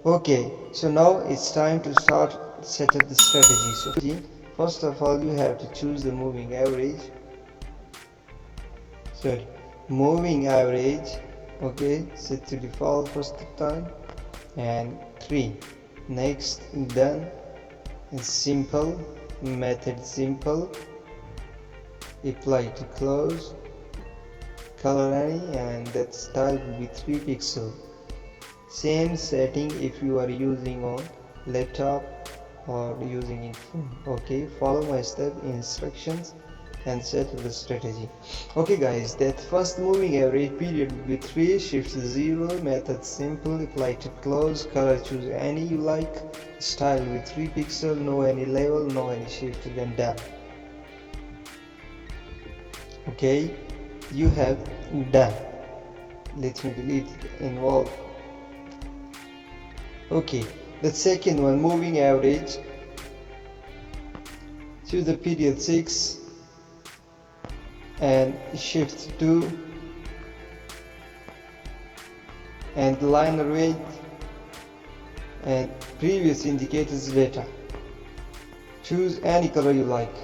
Okay, so now it's time to start set up the strategy. So first of all, you have to choose the moving average. Sorry, moving average. Okay, set to default first time, and 3. Next, done. It's simple method, simple. Apply to close, color any, and that style will be 3 pixel. Same setting if you are using on laptop or using in phone. Okay, follow my step instructions and set the strategy. Okay guys, that first moving average period will be 3, shift 0, method simple, apply to close, color choose any you like, style with 3 pixel, no any level, no any shift, then done. Okay, you have done. Let me delete involve. Okay, the second one, moving average. Choose the period 6 and shift 2 and line rate and previous indicators data. Choose any color you like.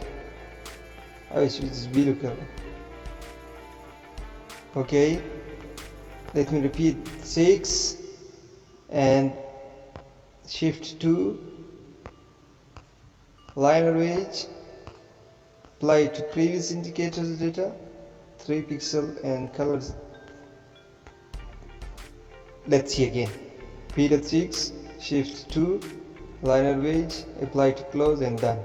I will choose this blue color. Okay, let me repeat, 6 and shift 2, line range, apply to previous indicators data, 3 pixel and colors. Let's see again. Period 6, shift 2, liner wedge, apply to close and done.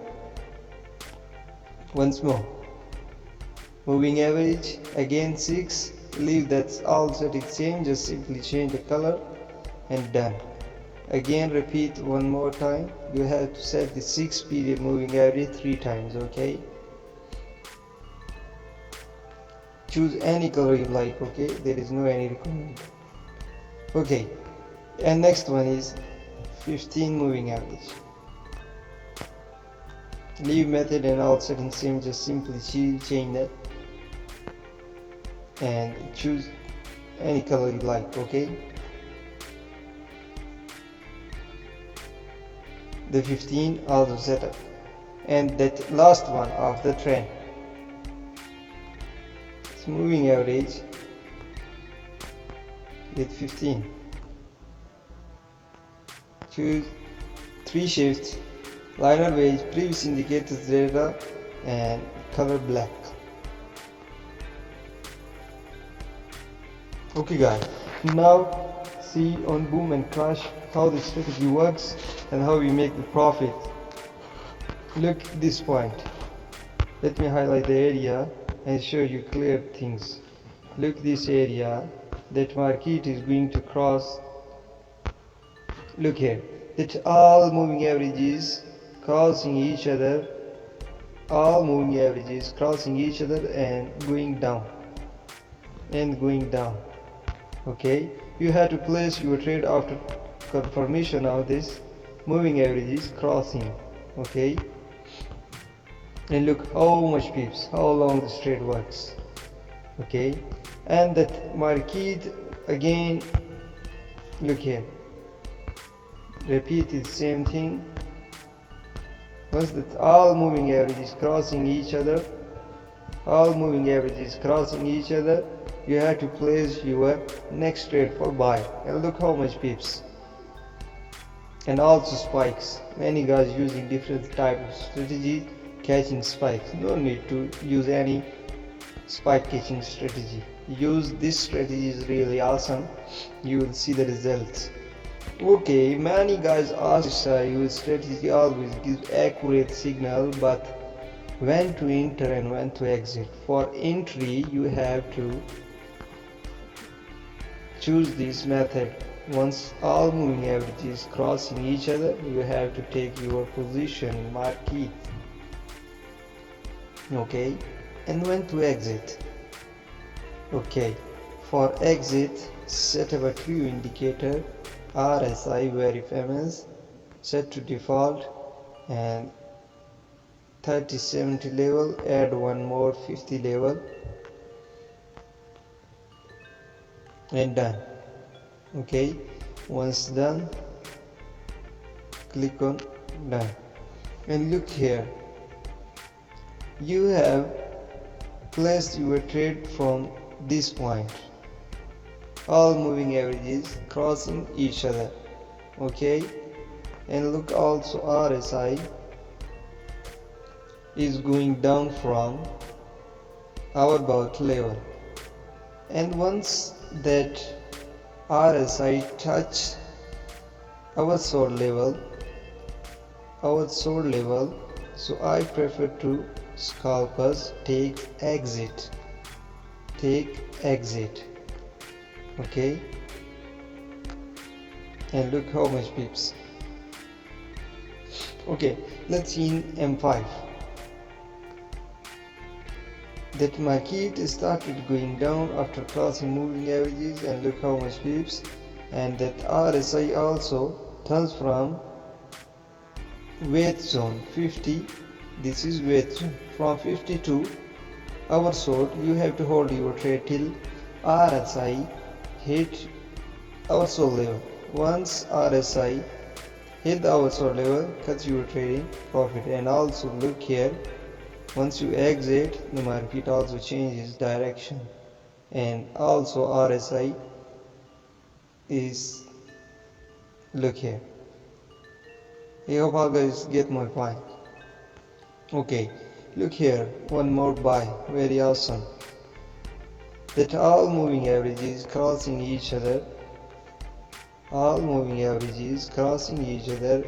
Once more. Moving average, again 6, leave that all setting same, just simply change the color and done. Again repeat one more time. You have to set the 6 period moving average 3 times, okay? Choose any color you like, okay? There is no any requirement. Okay, and next one is 15 moving average. Leave method and all settings same, just simply change that and choose any color you like, okay? The 15 also set up, and that last one of the trend, it's moving average with 15. Choose 3 shifts, liner wedge, previous indicators data and color black. Okay guys, now see on boom and crash how the strategy works and how we make the profit. Look at this point. Let me highlight the area and show you clear things. Look this area, that market is going to cross. Look here, that all moving averages crossing each other, all moving averages crossing each other and going down and going down. Okay, you have to place your trade after confirmation of this moving averages crossing. Okay, and look how much pips, how long this trade works. Okay, and that market again, look here, repeat the same thing. Once that all moving averages crossing each other, all moving averages crossing each other, you have to place your next trade for buy, and look how much pips. And also spikes, many guys using different type of strategy catching spikes. No need to use any spike catching strategy. Use this strategy, is really awesome, you will see the results. Okay, many guys ask your strategy always gives accurate signal, but when to enter and when to exit. For entry you have to choose this method. Once all moving averages crossing each other, you have to take your position in market. Okay, and when to exit. Okay, for exit set up a true indicator RSI very famous, set to default and 30-70 level, add one more 50 level and done. Okay, once done click on done, and look here, you have placed your trade from this point, all moving averages crossing each other. Okay, and look, also RSI is going down from our bought level, and once that RSI touch our sold level, so I prefer to scalpers take exit. Okay, and look how much pips. Okay, let's see in M5 that market started going down after crossing moving averages, and look how much pips, and that RSI also turns from weight zone 50, this is weight zone, from 50 to our sold. You have to hold your trade till RSI hit our sold level. Once RSI hit our sold level, cut your trading profit. And also look here, once you exit, the market also changes direction, and also RSI is, look here. I hope all guys get my point. Okay, look here, one more buy, very awesome, that all moving averages crossing each other,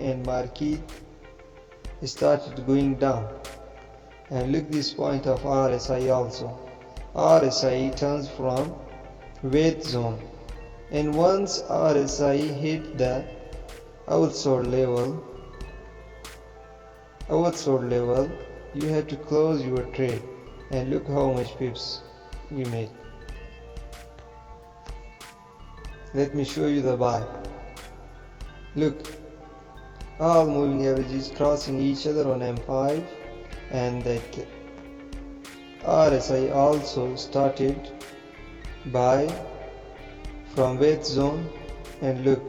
and market started going down. And look this point of RSI also, RSI turns from weight zone, and once RSI hit the outsold level, you have to close your trade, and look how much pips you made. Let me show you the buy. Look, all moving averages crossing each other on M5, and that RSI also started buy from weight zone, and look,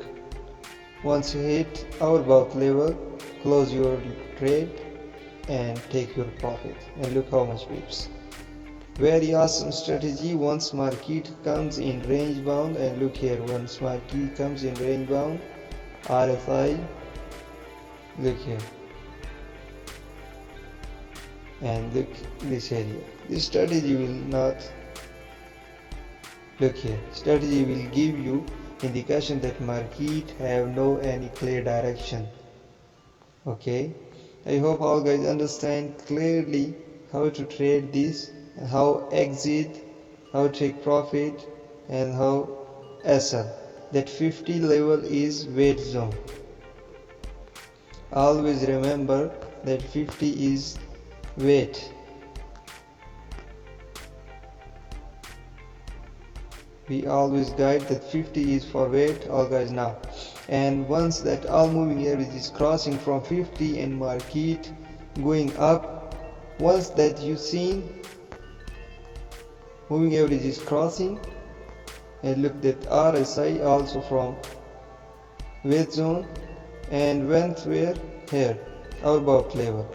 once you hit our bought level, close your trade and take your profit, and look how much pips. Very awesome strategy once market comes in range bound. And look here, once market comes in range bound, RSI, look here, and look this area. This strategy will not, look here, strategy will give you indication that market have no any clear direction. Okay, I hope all guys understand clearly how to trade this, and how exit, how take profit, and how SL. That 50 level is weight zone. Always remember that 50 is weight. We always guide that 50 is for weight, all guys now. And once that all moving average is crossing from 50 and market going up, once that you seen moving average is crossing, and look that RSI also from weight zone and went where, here, our bought level,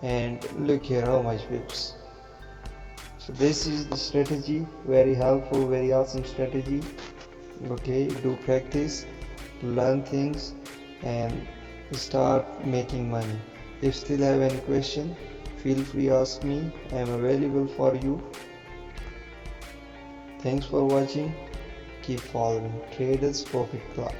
and look here how much pips. So this is the strategy, very helpful, very awesome strategy. Okay, do practice, learn things, and start making money. If still have any question, feel free ask me. I am available for you. Thanks for watching. Keep following Traders Profit Club.